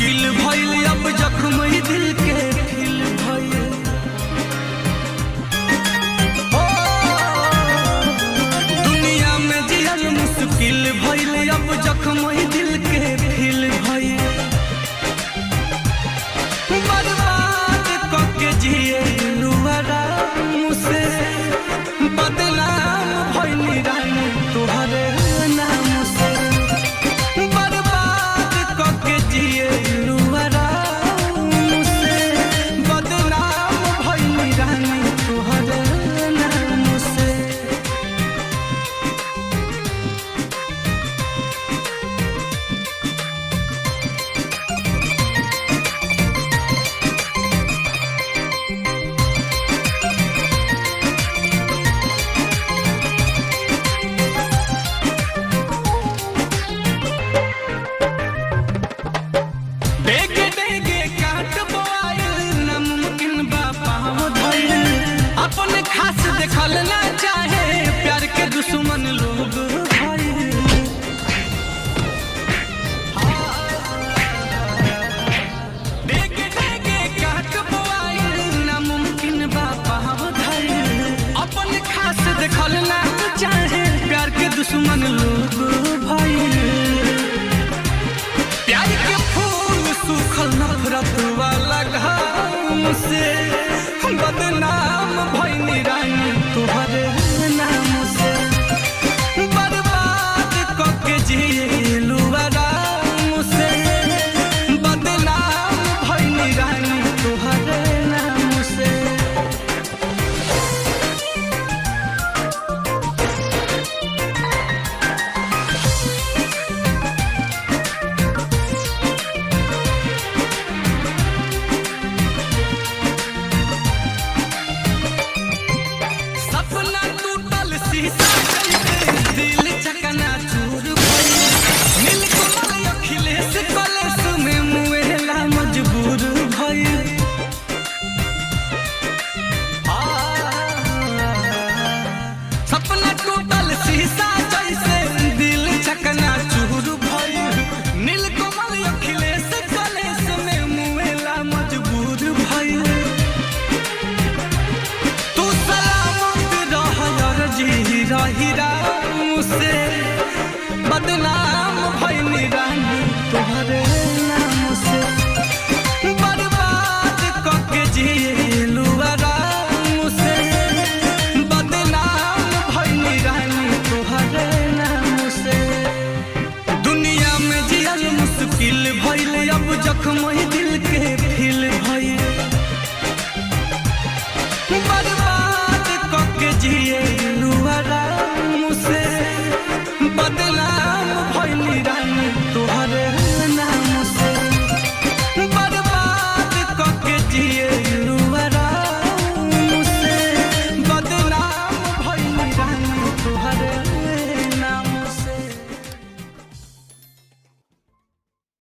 मुश्किल भइल अब जख्म ही दिल के फिल भइल। दुनिया में जियल मुश्किल भइल अब जख्म ही दिल के फिल भइल। बर्बाद करके जिए आराम से बदनाम भइल रानी तुहरे नाम से। बर्बाद करके जिए आराम से बदनाम भइल रानी तुहरे नाम से। डेगे डेगे काट बोआइल नामुमकिन बा पाँव धइल। अपने खास देखल ना चाहे प्यार के दुश्मन लोग भइल। डेगे डेगे काट बोआइल नामुमकिन बा पाँव धइल। अपने खास देखल ना चाहे प्यार के दुश्मन लोग